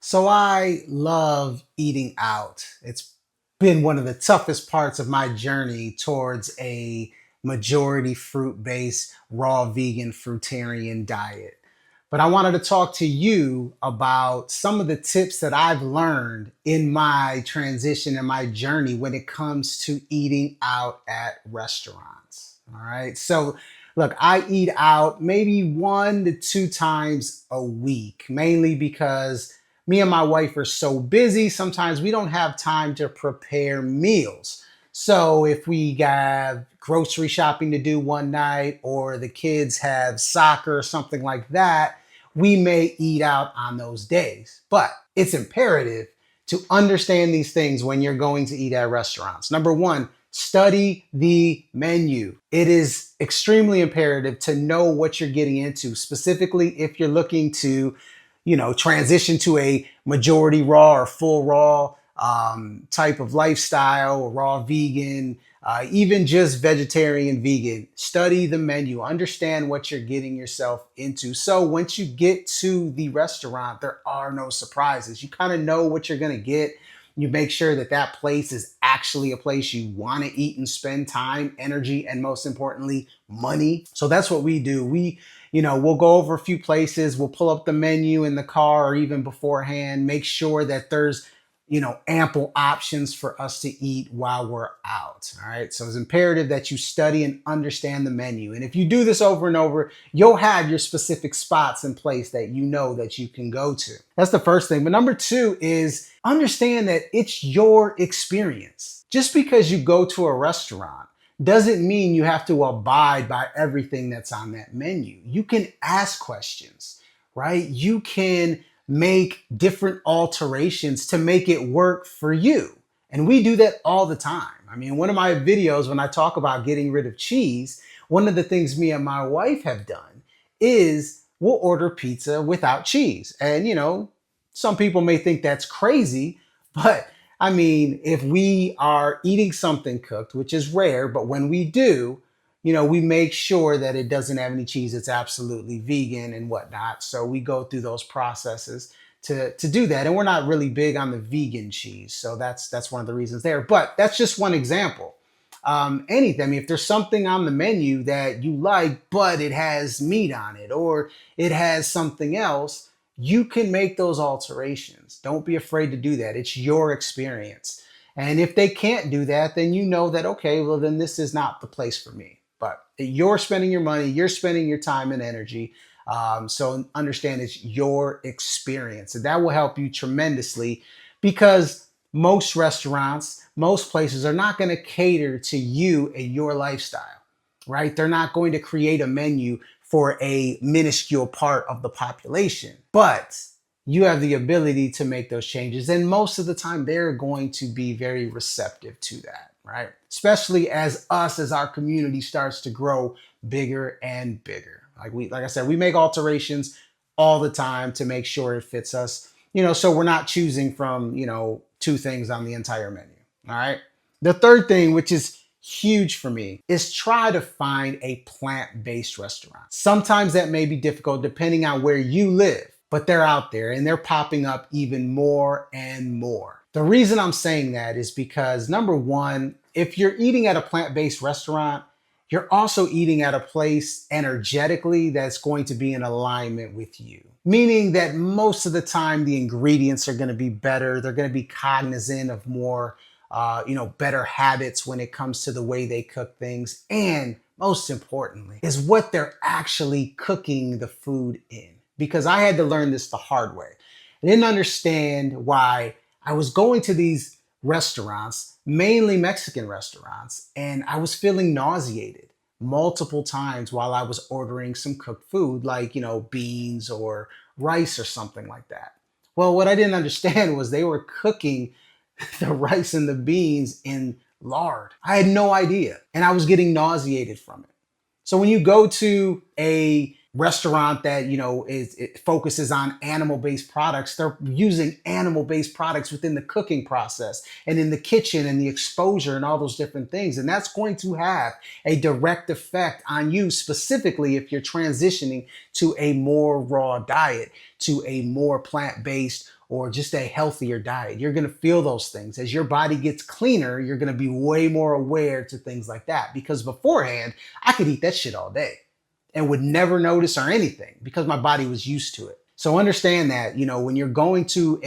So I love eating out. It's been one of the toughest parts of my journey towards a majority fruit-based, raw vegan fruitarian diet. But I wanted to talk to you about some of the tips that I've learned in my transition and my journey when it comes to eating out at restaurants. All right. So look, I eat out maybe 1 to 2 times a week, mainly because me and my wife are so busy. Sometimes we don't have time to prepare meals. So if we have grocery shopping to do one night or the kids have soccer or something like that, we may eat out on those days. But it's imperative to understand these things when you're going to eat at restaurants. Number one, study the menu. It is extremely imperative to know what you're getting into, specifically if you're looking to transition to a majority raw or full raw type of lifestyle, raw vegan, even just vegetarian vegan. Study the menu, understand what you're getting yourself into. So once you get to the restaurant, there are no surprises. You kind of know what you're going to get. You make sure that that place is actually a place you want to eat and spend time, energy, and most importantly, money. So that's what we do. We'll go over a few places, we'll pull up the menu in the car or even beforehand, make sure that there's, ample options for us to eat while we're out. All right. So it's imperative that you study and understand the menu. And if you do this over and over, you'll have your specific spots in place that you know that you can go to. That's the first thing. But number two is understand that it's your experience. Just because you go to a restaurant doesn't mean you have to abide by everything that's on that menu. You can ask questions, right? You can make different alterations to make it work for you. And we do that all the time. I mean, one of my videos, when I talk about getting rid of cheese, one of the things me and my wife have done is we'll order pizza without cheese. And, some people may think that's crazy, but I mean, if we are eating something cooked, which is rare, but when we do, we make sure that it doesn't have any cheese. It's absolutely vegan and whatnot. So we go through those processes to do that. And we're not really big on the vegan cheese. So that's one of the reasons there. But that's just one example. Anything. I mean, if there's something on the menu that you like, but it has meat on it or it has something else, you can make those alterations. Don't be afraid to do that. It's your experience. And if they can't do that, then you know that, okay, well, then this is not the place for me. But you're spending your money, you're spending your time and energy. So understand it's your experience. And that will help you tremendously because most restaurants, most places are not going to cater to you and your lifestyle, right? They're not going to create a menu for a minuscule part of the population, but you have the ability to make those changes. And most of the time, they're going to be very receptive to that, right? Especially as our community starts to grow bigger and bigger. Like I said, we make alterations all the time to make sure it fits us, so we're not choosing from, two things on the entire menu. All right. The third thing, which is huge for me, is try to find a plant-based restaurant. Sometimes that may be difficult depending on where you live, but they're out there and they're popping up even more and more. The reason I'm saying that is because number one, if you're eating at a plant-based restaurant, you're also eating at a place energetically that's going to be in alignment with you. Meaning that most of the time the ingredients are going to be better. They're going to be cognizant of more better habits when it comes to the way they cook things. And most importantly, is what they're actually cooking the food in. Because I had to learn this the hard way. I didn't understand why I was going to these restaurants, mainly Mexican restaurants, and I was feeling nauseated multiple times while I was ordering some cooked food like, beans or rice or something like that. Well, what I didn't understand was they were cooking the rice and the beans in lard. I had no idea. And I was getting nauseated from it. So when you go to a restaurant that, it focuses on animal-based products, they're using animal-based products within the cooking process and in the kitchen and the exposure and all those different things. And that's going to have a direct effect on you, specifically if you're transitioning to a more raw diet, to a more plant-based or just a healthier diet. You're going to feel those things. As your body gets cleaner, you're going to be way more aware to things like that. Because beforehand, I could eat that shit all day and would never notice or anything because my body was used to it. So understand that, when you're going to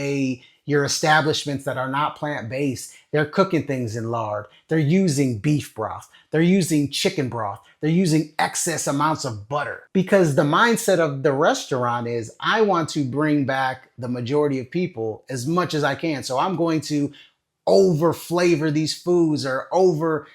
your establishments that are not plant-based, they're cooking things in lard. They're using beef broth. They're using chicken broth. They're using excess amounts of butter because the mindset of the restaurant is I want to bring back the majority of people as much as I can. So I'm going to over flavor these foods or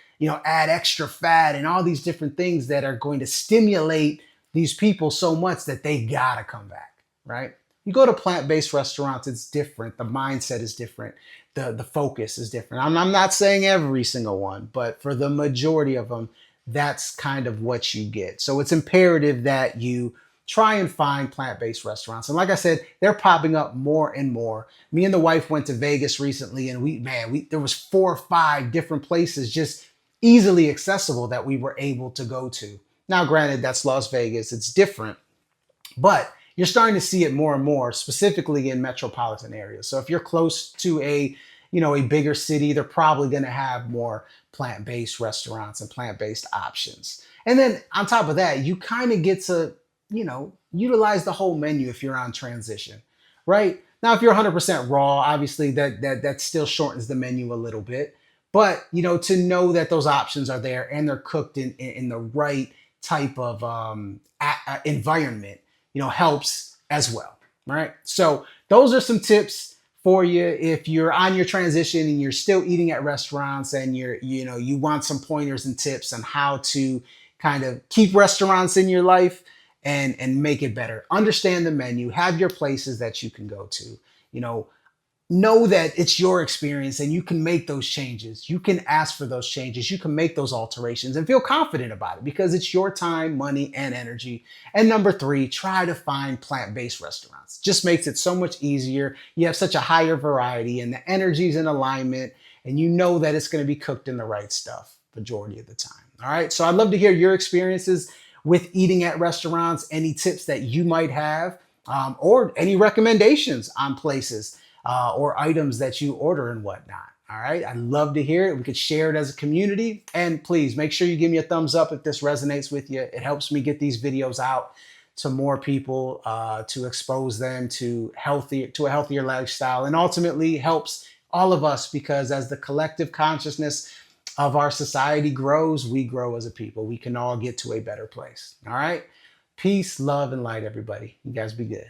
add extra fat and all these different things that are going to stimulate these people so much that they gotta come back, right? You go to plant-based restaurants, it's different. The mindset is different. The focus is different. I'm not saying every single one, but for the majority of them, that's kind of what you get. So it's imperative that you try and find plant-based restaurants. And like I said, they're popping up more and more. Me and the wife went to Vegas recently, and there was 4 or 5 different places just easily accessible that we were able to go to. Now, granted, that's Las Vegas. It's different, but you're starting to see it more and more, specifically in metropolitan areas. So if you're close to a bigger city, they're probably going to have more plant-based restaurants and plant-based options. And then on top of that, you kind of get to, utilize the whole menu if you're on transition, right? Now, if you're 100% raw, obviously that still shortens the menu a little bit. But, to know that those options are there and they're cooked in the right type of environment, helps as well, right? So those are some tips for you if you're on your transition and you're still eating at restaurants and you want some pointers and tips on how to kind of keep restaurants in your life and make it better. Understand the menu, have your places that you can go to, know that it's your experience and you can make those changes. You can ask for those changes. You can make those alterations and feel confident about it because it's your time, money, and energy. And number 3, try to find plant-based restaurants. Just makes it so much easier. You have such a higher variety and the energy's in alignment and you know that it's going to be cooked in the right stuff majority of the time. All right. So I'd love to hear your experiences with eating at restaurants, any tips that you might have, or any recommendations on places or items that you order and whatnot. All right. I'd love to hear it. We could share it as a community. And please make sure you give me a thumbs up if this resonates with you. It helps me get these videos out to more people, to expose them to a healthier lifestyle, and ultimately helps all of us because as the collective consciousness of our society grows, we grow as a people. We can all get to a better place. All right. Peace, love, and light, everybody. You guys be good.